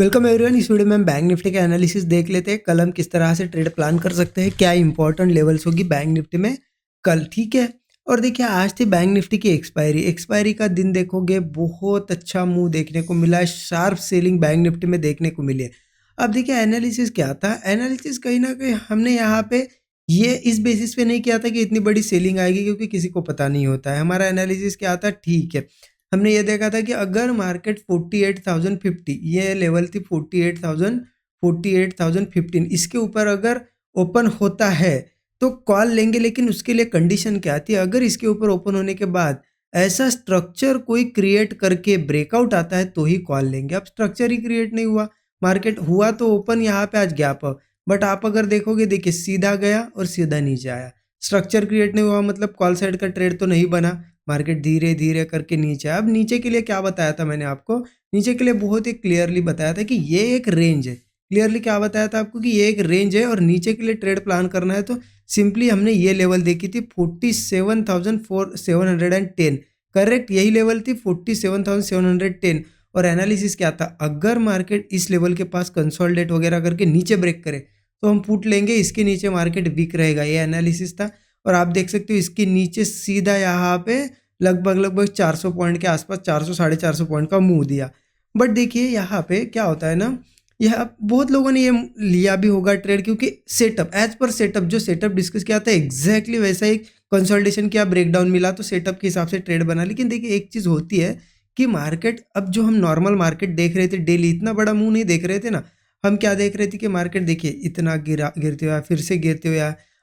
Welcome everyone. इस video में हम बैंक निफ्टी का एनालिसिस देख लेते हैं। कल हम किस तरह से ट्रेड प्लान कर सकते हैं, क्या इंपॉर्टेंट लेवल्स होगी बैंक निफ्टी में कल, ठीक है। और देखिए आज थी बैंक निफ्टी की एक्सपायरी का दिन देखोगे बहुत अच्छा मूव देखने को मिला है, शार्प सेलिंग बैंक निफ्टी में देखने को मिली है। अब देखिए एनालिसिस क्या था, एनालिसिस कहीं ना कहीं हमने यहाँ पे ये इस बेसिस पे नहीं किया था कि इतनी बड़ी सेलिंग आएगी, क्योंकि किसी को पता नहीं होता है। हमारा एनालिसिस क्या था, ठीक है, हमने ये देखा था कि अगर मार्केट 48,050 ये लेवल थी, 48,015 इसके ऊपर अगर ओपन होता है तो कॉल लेंगे। लेकिन उसके लिए कंडीशन क्या थी, अगर इसके ऊपर ओपन होने के बाद ऐसा स्ट्रक्चर कोई क्रिएट करके ब्रेकआउट आता है तो ही कॉल लेंगे। अब स्ट्रक्चर ही क्रिएट नहीं हुआ, मार्केट हुआ तो ओपन यहाँ पे आज गैप अप, बट आप अगर देखोगे, देखिए सीधा गया और सीधा नीचे आया। स्ट्रक्चर क्रिएट नहीं हुआ मतलब कॉल साइड का ट्रेड तो नहीं बना, मार्केट धीरे धीरे करके नीचे। अब नीचे के लिए क्या बताया था मैंने आपको, नीचे के लिए बहुत ही क्लियरली बताया था कि ये एक रेंज है। क्लियरली क्या बताया था आपको कि ये एक रेंज है और नीचे के लिए ट्रेड प्लान करना है तो सिंपली हमने ये लेवल देखी थी 47,710, करेक्ट यही लेवल थी 47,710। और एनालिसिस क्या था, अगर मार्केट इस लेवल के पास कंसोलिडेट वगैरह करके नीचे ब्रेक करे तो हम पुट लेंगे, इसके नीचे मार्केट वीक रहेगा, ये एनालिसिस था। और आप देख सकते हो इसके नीचे सीधा यहाँ पे लगभग 400 पॉइंट के आसपास, 400 450 पॉइंट का मूव दिया। बट देखिए यहाँ पे क्या होता है ना, यह बहुत लोगों ने ये लिया भी होगा ट्रेड, क्योंकि सेटअप एज पर सेटअप, जो सेटअप डिस्कस किया था एग्जैक्टली वैसा ही कंसोलिडेशन किया, ब्रेकडाउन मिला तो सेटअप के हिसाब से ट्रेड बना। लेकिन देखिए एक चीज़ होती है कि मार्केट, अब जो हम नॉर्मल मार्केट देख रहे थे डेली, इतना बड़ा मूव नहीं देख रहे थे ना। हम क्या देख रहे थे कि मार्केट देखिए इतना गिरते हुआ फिर से गिरते हुए।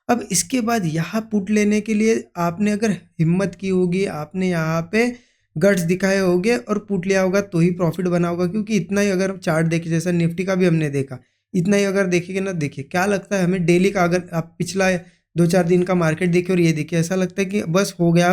अब इसके बाद यहाँ पुट लेने के लिए आपने अगर हिम्मत की होगी, आपने यहाँ पे गट्स दिखाए होंगे और पुट लिया होगा तो ही प्रॉफिट बना होगा। क्योंकि इतना ही अगर चार्ट देखे, जैसा निफ्टी का भी हमने देखा, इतना ही अगर देखेंगे ना, देखिए क्या लगता है हमें डेली का, अगर आप पिछला 2-4 दिन का मार्केट देखिए और ये देखिए, ऐसा लगता है कि बस हो गया।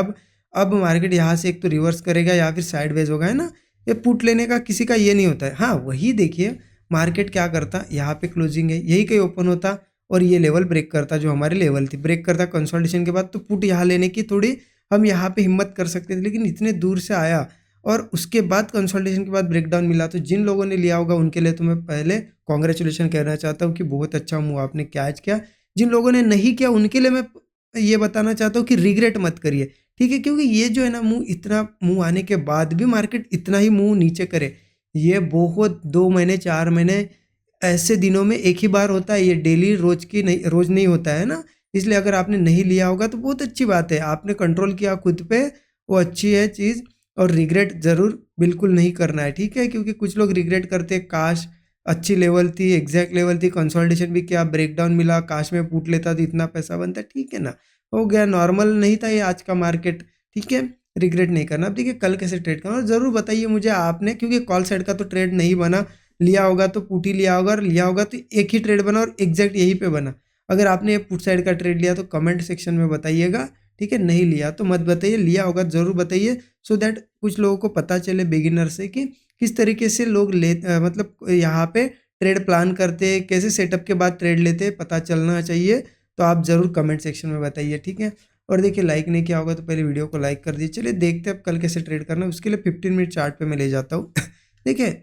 अब मार्केट यहाँ से एक तो रिवर्स करेगा या फिर साइडवेज होगा, है ना। ये पुट लेने का किसी का ये नहीं होता है। हाँ वही देखिए मार्केट क्या करता, यहाँ पे क्लोजिंग है, यही कहीं ओपन होता और ये लेवल ब्रेक करता, जो हमारी लेवल थी, ब्रेक करता कंसोलिडेशन के बाद, तो पुट यहाँ लेने की थोड़ी हम यहाँ पे हिम्मत कर सकते थे। लेकिन इतने दूर से आया और उसके बाद कंसोलिडेशन के बाद ब्रेकडाउन मिला, तो जिन लोगों ने लिया होगा उनके लिए तो मैं पहले कॉन्ग्रेचुलेशन कहना चाहता हूँ कि बहुत अच्छा मूव आपने कैच किया। जिन लोगों ने नहीं किया उनके लिए मैं ये बताना चाहता हूँ कि रिग्रेट मत करिए, ठीक है। क्योंकि ये जो है ना मूव, इतना मूव आने के बाद भी मार्केट इतना ही मूव नीचे करे, ये बहुत 2 महीने 4 महीने ऐसे दिनों में एक ही बार होता है, ये डेली रोज नहीं होता है ना। इसलिए अगर आपने नहीं लिया होगा तो बहुत अच्छी बात है, आपने कंट्रोल किया खुद पे, वो अच्छी है चीज़। और रिग्रेट ज़रूर बिल्कुल नहीं करना है, ठीक है। क्योंकि कुछ लोग रिग्रेट करते हैं, काश अच्छी लेवल थी, एग्जैक्ट लेवल थी, कंसोलिडेशन भी किया, ब्रेकडाउन मिला, काश में पुट लेता तो इतना पैसा बनता, ठीक है ना। हो गया, नॉर्मल नहीं था ये आज का मार्केट, ठीक है। रिग्रेट नहीं करना। अब देखिए कल कैसे ट्रेड करना, और ज़रूर बताइए मुझे आपने, क्योंकि कॉल साइड का तो ट्रेड नहीं बना, लिया होगा तो पुट ही लिया होगा, और लिया होगा तो एक ही ट्रेड बना और एग्जैक्ट यहीं पे बना। अगर आपने ये पुट साइड का ट्रेड लिया तो कमेंट सेक्शन में बताइएगा, ठीक है। नहीं लिया तो मत बताइए, लिया होगा ज़रूर बताइए, सो दैट कुछ लोगों को पता चले बिगिनर से कि किस तरीके से लोग मतलब यहाँ पे ट्रेड प्लान करते हैं, कैसे सेटअप के बाद ट्रेड लेते हैं, पता चलना चाहिए। तो आप ज़रूर कमेंट सेक्शन में बताइए, ठीक है। और देखिए लाइक नहीं किया होगा तो पहले वीडियो को लाइक कर दीजिए। चलिए देखते हैं अब कल कैसे ट्रेड करना है, उसके लिए 15 मिनट चार्ट पे मैं ले जाता हूँ। देखिए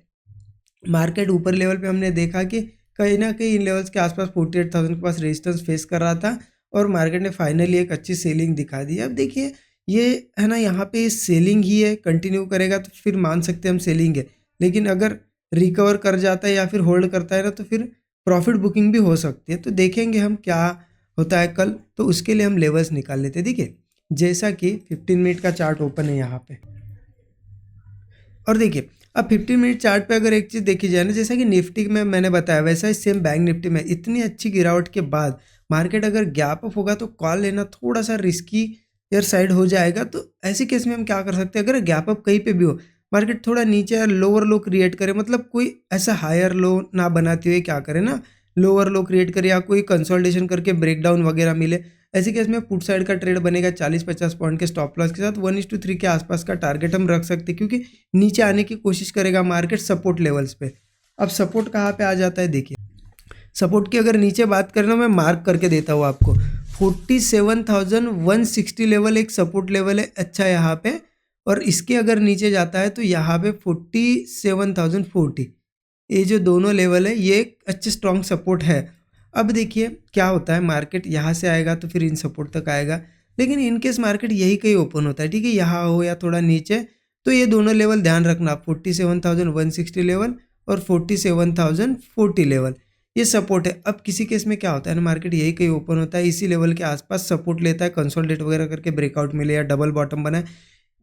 मार्केट ऊपर लेवल पे हमने देखा कि कहीं ना कहीं इन लेवल्स के आसपास 48,000 के पास रेजिस्टेंस फेस कर रहा था, और मार्केट ने फाइनली एक अच्छी सेलिंग दिखा दी। अब देखिए ये है ना, यहाँ पे सेलिंग ही है, कंटिन्यू करेगा तो फिर मान सकते हैं हम सेलिंग है। लेकिन अगर रिकवर कर जाता है या फिर होल्ड करता है ना, तो फिर प्रॉफिट बुकिंग भी हो सकती है। तो देखेंगे हम क्या होता है कल, तो उसके लिए हम लेवल्स निकाल लेते हैं। देखिए जैसा कि 15 मिनट का चार्ट ओपन है यहाँ पे, और देखिए अब 15 मिनट चार्ट पे अगर एक चीज़ देखी जाए ना, जैसा कि निफ्टी में मैंने बताया वैसा ही सेम बैंक निफ्टी में इतनी अच्छी गिरावट के बाद मार्केट अगर गैप अप होगा तो कॉल लेना थोड़ा सा रिस्की यार साइड हो जाएगा। तो ऐसे केस में हम क्या कर सकते हैं, अगर गैप अप कहीं पे भी हो, मार्केट थोड़ा नीचे या लोअर लो क्रिएट करे, मतलब कोई ऐसा हायर लो ना बनाते हुए क्या करे ना, लोअर लो क्रिएट करे या कोई कंसोलिडेशन करके ब्रेकडाउन वगैरह मिले, ऐसे केस में पुट साइड का ट्रेड बनेगा 40-50 पॉइंट के स्टॉप लॉस के साथ। 1:3 के आसपास का टारगेट हम रख सकते हैं, क्योंकि नीचे आने की कोशिश करेगा मार्केट सपोर्ट लेवल्स पे। अब सपोर्ट कहाँ पे आ जाता है, देखिए सपोर्ट की अगर नीचे बात करें ना, मैं मार्क करके देता हूँ आपको, 47,160 लेवल एक सपोर्ट लेवल है, अच्छा यहाँ पे। और इसके अगर नीचे जाता है तो यहाँ पे 47,040, ये जो दोनों लेवल है ये एक अच्छे स्ट्रॉन्ग सपोर्ट है। अब देखिए क्या होता है, मार्केट यहाँ से आएगा तो फिर इन सपोर्ट तक आएगा, लेकिन इन केस मार्केट यही कहीं ओपन होता है, ठीक है, यहाँ हो या थोड़ा नीचे, तो ये दोनों लेवल ध्यान रखना, 47,160 लेवल और 47,040 लेवल, ये सपोर्ट है। अब किसी केस में क्या होता है ना, मार्केट यही कहीं ओपन होता है, इसी लेवल के आसपास सपोर्ट लेता है, कंसोलिडेट वगैरह करके ब्रेकआउट मिले या डबल बॉटम बनाए,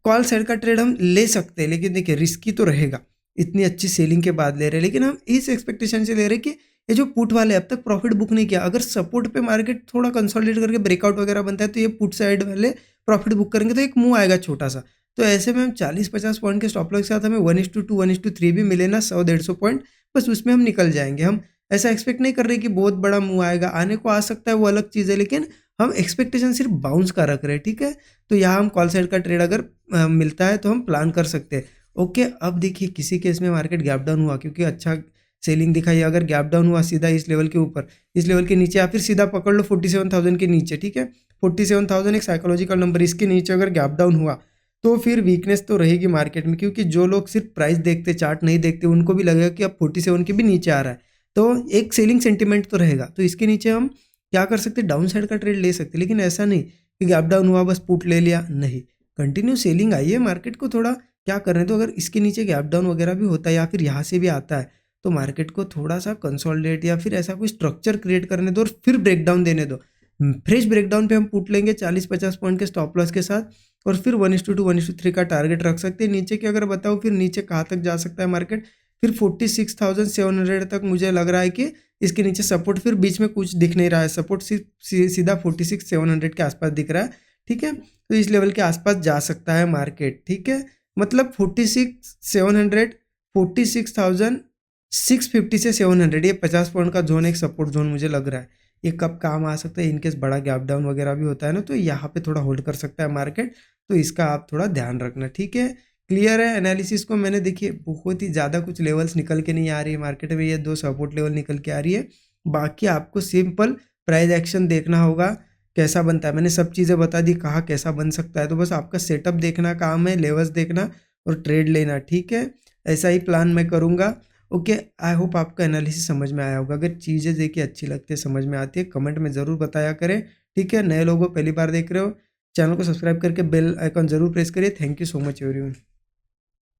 कॉल साइड का ट्रेड हम ले सकते हैं, लेकिन देखिए रिस्की तो रहेगा, इतनी अच्छी सेलिंग के बाद ले रहे हैं, लेकिन हम इस एक्सपेक्टेशन से ले रहे हैं कि ये जो पुट वाले अब तक प्रॉफिट बुक नहीं किया, अगर सपोर्ट पे मार्केट थोड़ा कंसोलिडेट करके ब्रेकआउट वगैरह बनता है तो ये पुट साइड वाले प्रॉफिट बुक करेंगे, तो एक मूव आएगा छोटा सा। तो ऐसे में हम 40-50 पॉइंट के स्टॉप लॉस के साथ हमें 1:2 1:3 भी मिले ना, 100-150 पॉइंट, बस उसमें हम निकल जाएंगे। हम ऐसा एक्सपेक्ट नहीं कर रहे कि बहुत बड़ा मूव आएगा, आने को आ सकता है, वो अलग चीज़ है, लेकिन हम एक्सपेक्टेशन सिर्फ बाउंस का रख रहे हैं, ठीक है। तो यहाँ हम कॉल साइड का ट्रेड अगर मिलता है तो हम प्लान कर सकते हैं। ओके, अब देखिए किसी केस में मार्केट गैप डाउन हुआ क्योंकि अच्छा सेलिंग दिखाई, अगर गैप डाउन हुआ सीधा इस लेवल के ऊपर, इस लेवल के नीचे, या फिर सीधा पकड़ लो 47,000 के नीचे, ठीक है, 47,000 एक साइकोलॉजिकल नंबर, इसके नीचे अगर गैप डाउन हुआ तो फिर वीकनेस तो रहेगी मार्केट में, क्योंकि जो लोग सिर्फ प्राइस देखते, चार्ट नहीं देखते, उनको भी लगेगा कि अब 47 के भी नीचे आ रहा है, तो एक सेलिंग सेंटीमेंट तो रहेगा। तो इसके नीचे हम क्या कर सकते हैं, डाउन साइड का ट्रेड ले सकते हैं, लेकिन ऐसा नहीं कि गैप डाउन हुआ बस पुट ले लिया, नहीं, कंटिन्यू सेलिंग आई है, मार्केट को थोड़ा क्या कर रहे हैं, तो अगर इसके नीचे गैप डाउन वगैरह भी होता है या फिर यहाँ से भी आता है, तो मार्केट को थोड़ा सा कंसोलिडेट या फिर ऐसा कोई स्ट्रक्चर क्रिएट करने दो और फिर ब्रेकडाउन देने दो। फ्रेश ब्रेकडाउन पे हम पुट लेंगे 40-50 पॉइंट के स्टॉप लॉस के साथ, और फिर 1:2 1:3 का टारगेट रख सकते हैं। नीचे की अगर बताओ फिर नीचे कहाँ तक जा सकता है मार्केट, फिर 46,700 तक मुझे लग रहा है कि इसके नीचे सपोर्ट, फिर बीच में कुछ दिख नहीं रहा है, सपोर्ट सिर्फ सीधा 46,700 के आसपास दिख रहा है, ठीक है। तो इस लेवल के आसपास जा सकता है मार्केट, ठीक है, मतलब 46,700, 46,650 से 700, ये 50 पॉइंट का जोन, एक सपोर्ट जोन मुझे लग रहा है। ये कब काम आ सकता है, इनकेस बड़ा गैप डाउन वगैरह भी होता है ना, तो यहाँ पे थोड़ा होल्ड कर सकता है मार्केट, तो इसका आप थोड़ा ध्यान रखना, ठीक है। क्लियर है एनालिसिस को मैंने, देखिए बहुत ही ज़्यादा कुछ लेवल्स निकल के नहीं आ रही है मार्केट में, ये 2 सपोर्ट लेवल निकल के आ रही है, बाकी आपको सिंपल प्राइस एक्शन देखना होगा कैसा बनता है, मैंने सब चीज़ें बता दी कहाँ कैसा बन सकता है, तो बस आपका सेटअप देखना काम है, लेवल्स देखना और ट्रेड लेना, ठीक है। ऐसा ही प्लान मैं करूँगा। ओके, आई होप आपका एनालिसिस समझ में आया होगा। अगर चीज़ें देखिए अच्छी लगती है, समझ में आती है, कमेंट में ज़रूर बताया करें, ठीक है। नए लोगों पहली बार देख रहे हो, चैनल को सब्सक्राइब करके बेल आइकन ज़रूर प्रेस करिए। Thank you so much everyone.